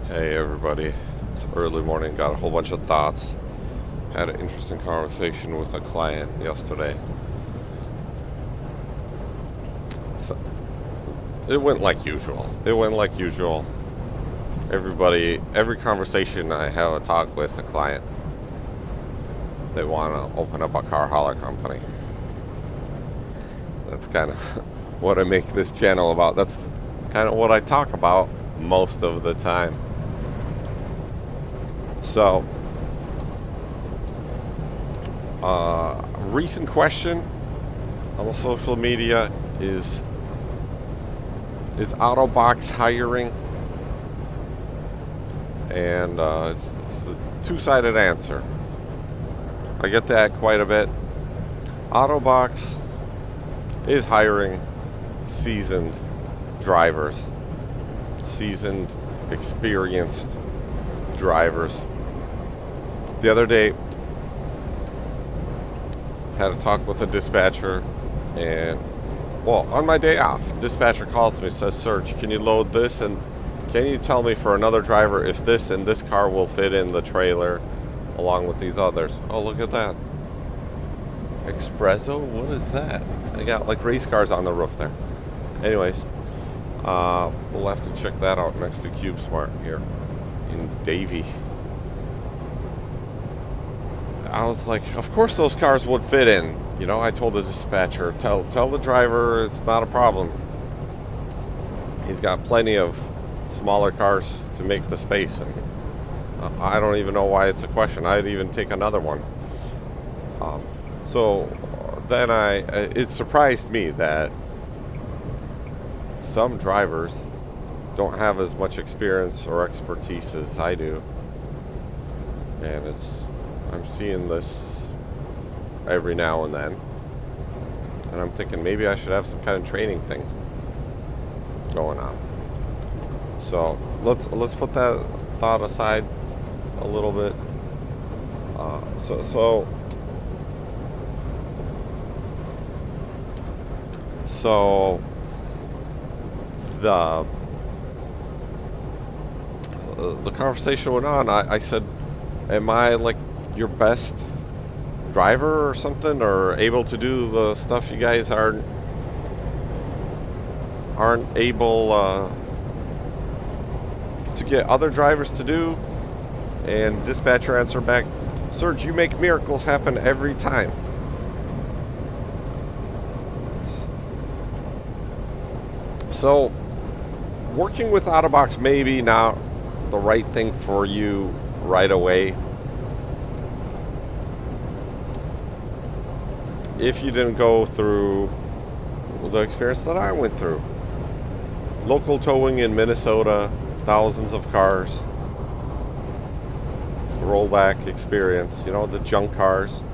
Hey everybody, it's early morning, got a whole bunch of thoughts. Had an interesting conversation with a client yesterday. So, it went like usual. Every conversation I have a talk with a client, they want to open up a car hauler company. That's kind of what I make this channel about. That's kind of what I talk about most of the time. So, recent question on the social media is Autobox hiring? And it's a two-sided answer. I get that quite a bit. Autobox is hiring seasoned drivers, seasoned, experienced drivers. The other day, had a talk with a dispatcher, and on my day off, dispatcher calls me, says, Serge, can you load this, and can you tell me for another driver if this and this car will fit in the trailer along with these others? Oh, look at that. Espresso? What is that? I got like race cars on the roof there. Anyways, we'll have to check that out next to CubeSmart here in Davie. I was like, of course those cars would fit in. You know, I told the dispatcher, tell the driver it's not a problem. He's got plenty of smaller cars to make the space, and I don't even know why it's a question. I'd even take another one. So then it surprised me that some drivers don't have as much experience or expertise as I do, and I'm seeing this every now and then, and I'm thinking maybe I should have some kind of training thing going on. So let's put that thought aside a little bit. So the conversation went on. I said, am I like your best driver or something, or able to do the stuff you guys aren't able to get other drivers to do? And dispatcher answered back, Serge, you make miracles happen every time. So working with Autobox maybe not the right thing for you right away if you didn't go through the experience that I went through. Local towing in Minnesota, thousands of cars, rollback experience, the junk cars,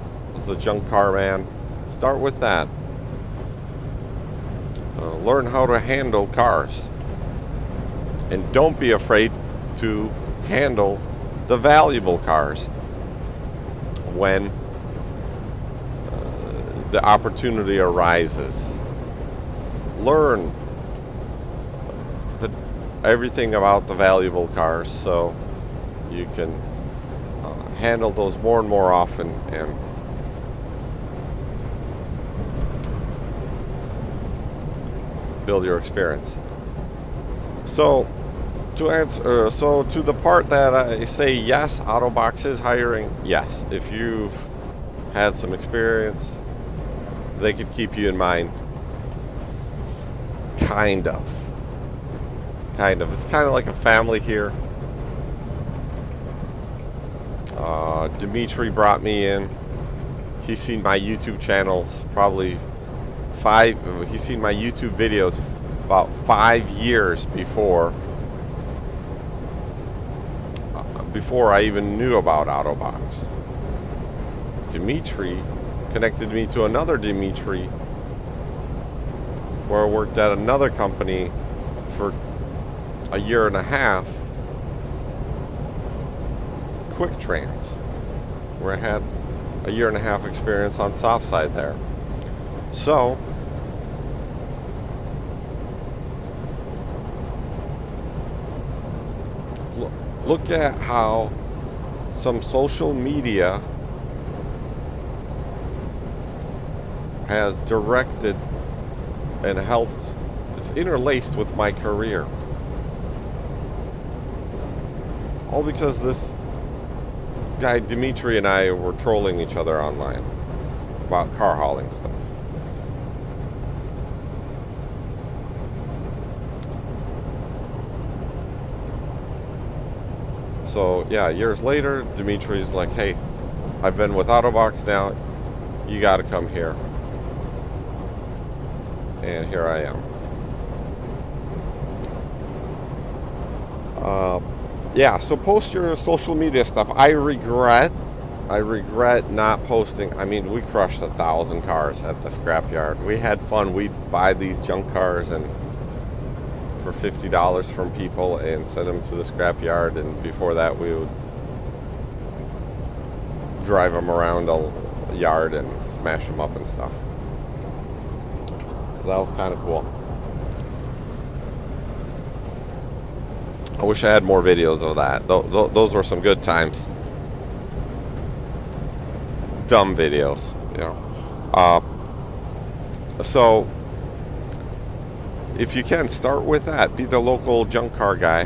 the junk car man. Start with that. Learn how to handle cars. And don't be afraid to handle the valuable cars when the opportunity arises. Learn everything about the valuable cars so you can handle those more and more often and build your experience. So to the part that I say yes, Autobox is hiring, yes. If you've had some experience, they could keep you in mind. Kind of. It's kind of like a family here. Dimitri brought me in. He's seen my YouTube channels he's seen my YouTube videos about 5 years before I even knew about Autobox. Dimitri connected me to another Dimitri where I worked at another company for a year and a half, Quick Trans, where I had a year and a half experience on soft side there. So look at how some social media has directed and helped. It's interlaced with my career. All because this guy Dimitri and I were trolling each other online about car hauling stuff. So yeah, years later, Dimitri's like, hey, I've been with Autobox now, you gotta come here. And here I am. Yeah, so post your social media stuff. I regret not posting. I mean, we crushed 1,000 cars at the scrapyard. We had fun. We'd buy these junk cars and for $50 from people and send them to the scrapyard. And before that, we would drive them around a yard and smash them up and stuff. So that was kind of cool. I wish I had more videos of that. Those were some good times. Dumb videos, you know. So, if you can, start with that. Be the local junk car guy.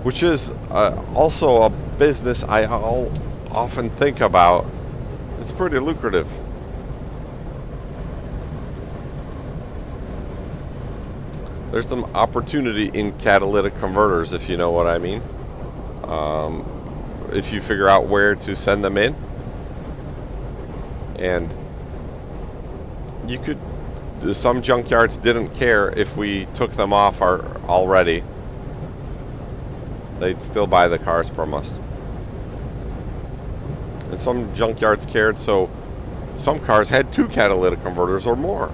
Which is also a business I'll often think about. It's pretty lucrative. There's some opportunity in catalytic converters, if you know what I mean. If you figure out where to send them in. And you could... Some junkyards didn't care if we took them off already. They'd still buy the cars from us. And some junkyards cared, so some cars had 2 catalytic converters or more.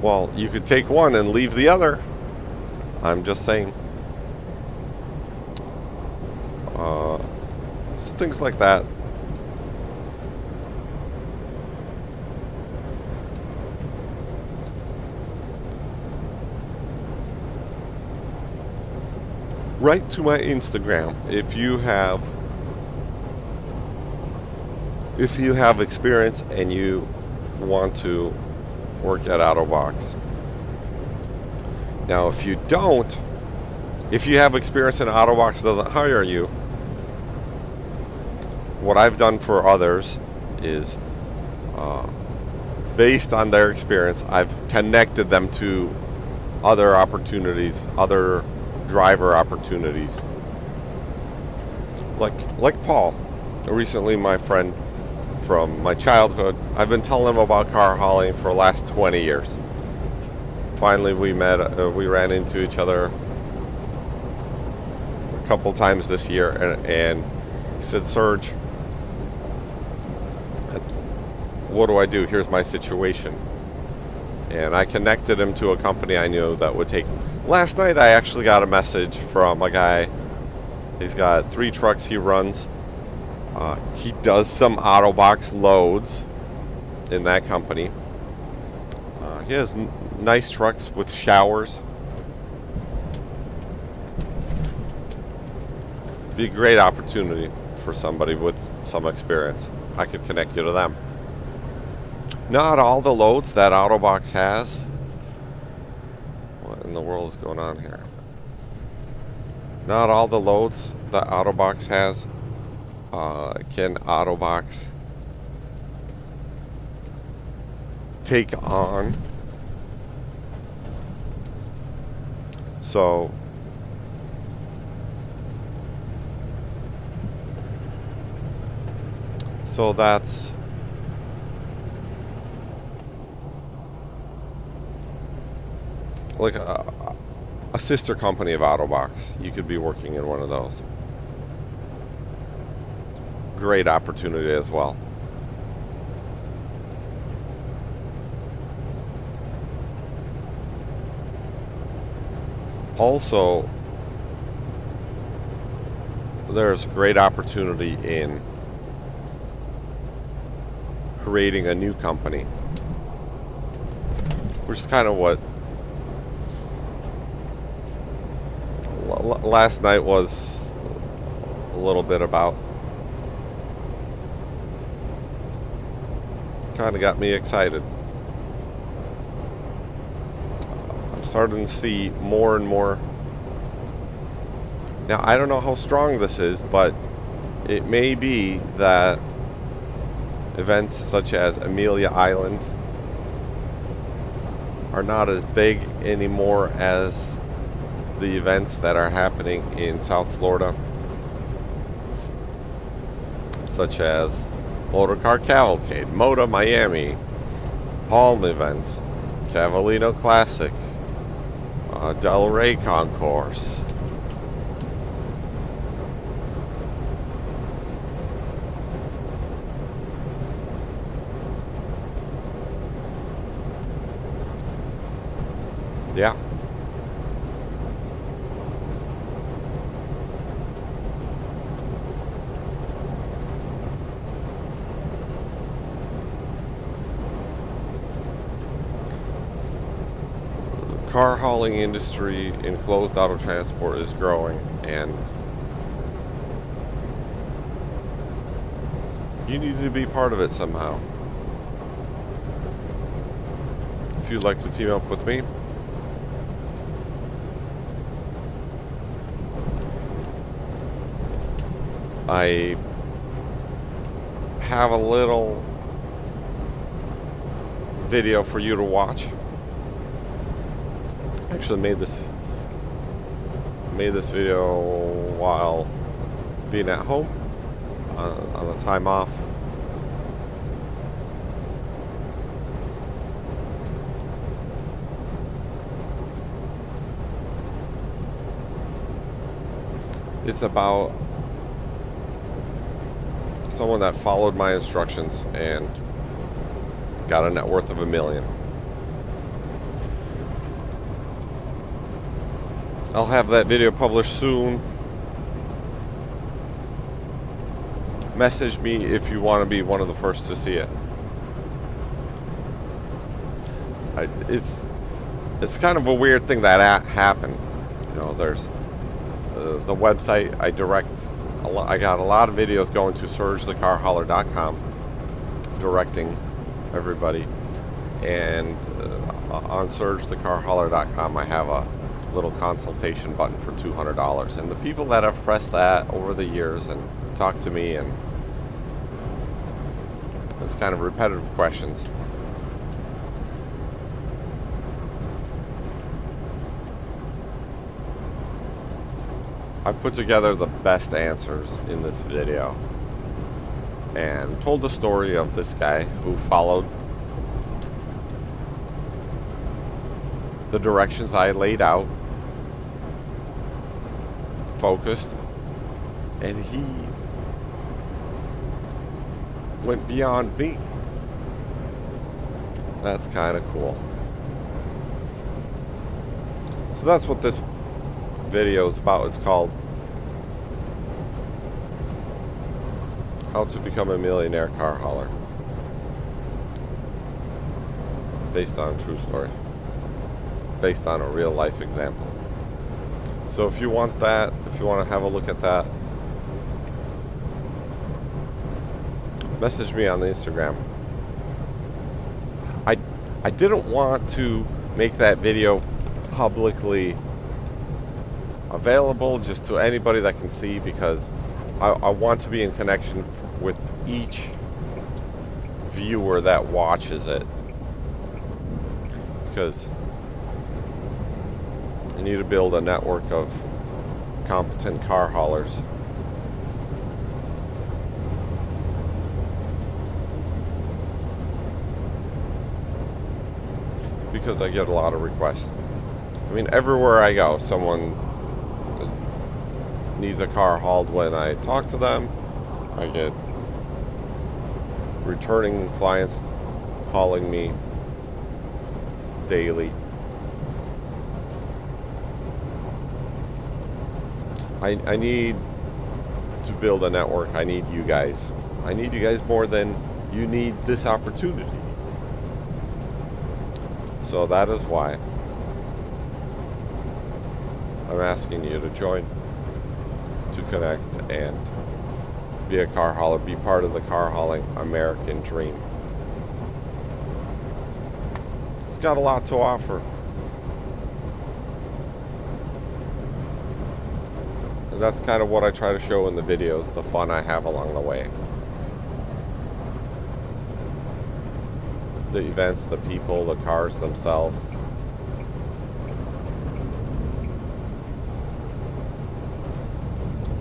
Well, you could take one and leave the other. I'm just saying. So things like that. Write to my Instagram if you have experience and you want to work at Autobox. Now, if you don't, if you have experience and Autobox doesn't hire you, what I've done for others is, based on their experience, I've connected them to other opportunities, other driver opportunities. Like Paul, recently my friend from my childhood. I've been telling him about car hauling for the last 20 years. Finally, we ran into each other a couple times this year, and he said, Serge, what do I do? Here's my situation. And I connected him to a company I knew that would take... Last night, I actually got a message from a guy. He's got 3 trucks he runs. He does some Autobox loads in that company. He has nice trucks with showers. Be a great opportunity for somebody with some experience. I could connect you to them. Not all the loads that Autobox has. What in the world is going on here? Not all the loads that Autobox has can Autobox take on. So that's like a sister company of Autobox. You could be working in one of those. Great opportunity as well. Also, there's great opportunity in creating a new company, which is kind of what last night was a little bit about. Kind of got me excited. I'm starting to see more and more. Now, I don't know how strong this is, but it may be that events such as Amelia Island are not as big anymore as the events that are happening in South Florida, such as Motorcar Cavalcade, Moda Miami, Palm events, Cavallino Classic, Del Rey Concourse. Yeah. Car hauling industry in closed auto transport is growing, and you need to be part of it somehow. If you'd like to team up with me, I have a little video for you to watch. Actually made this video while being at home on the time off. It's about someone that followed my instructions and got a net worth of $1 million. I'll have that video published soon. Message me if you want to be one of the first to see it. It's kind of a weird thing that happened. You know, there's the website I direct. I got a lot of videos going to sergethecarhauler.com directing everybody, and on sergethecarhauler.com I have a little consultation button for $200, and the people that have pressed that over the years and talked to me, and it's kind of repetitive questions. I put together the best answers in this video and told the story of this guy who followed the directions I laid out, focused, and he went beyond me. That's kind of cool. So that's what this video is about. It's called How to Become a Millionaire Car Hauler, based on a true story, based on a real life example. So if you want that, if you want to have a look at that, message me on the Instagram. I didn't want to make that video publicly available just to anybody that can see, because I want to be in connection with each viewer that watches it, because you need to build a network of competent car haulers. Because I get a lot of requests. I mean, everywhere I go, someone needs a car hauled. When I talk to them, I get returning clients calling me daily. I need to build a network. I need you guys. I need you guys more than you need this opportunity. So that is why. I'm asking you to join, to connect, and be a car hauler, be part of the car hauling American dream. It's got a lot to offer. And that's kind of what I try to show in the videos, the fun I have along the way. The events, the people, the cars themselves.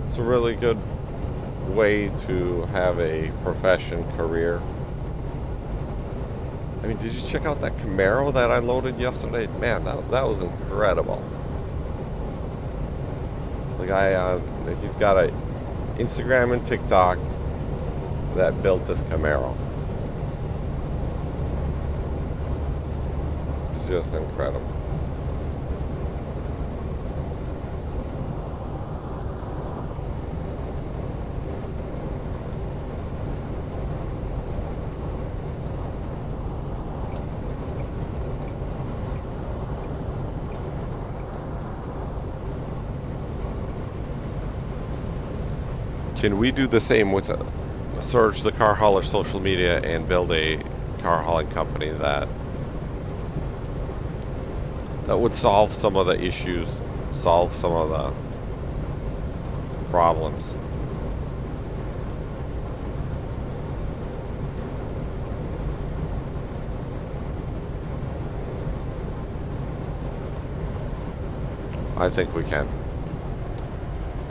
It's a really good way to have a profession, career. I mean, did you check out that Camaro that I loaded yesterday? Man, that was incredible. The guy, he's got a Instagram and TikTok that built this Camaro. It's just incredible. Can we do the same with Serge the Car Hauler social media and build a car hauling company that would solve some of the issues, solve some of the problems? I think we can.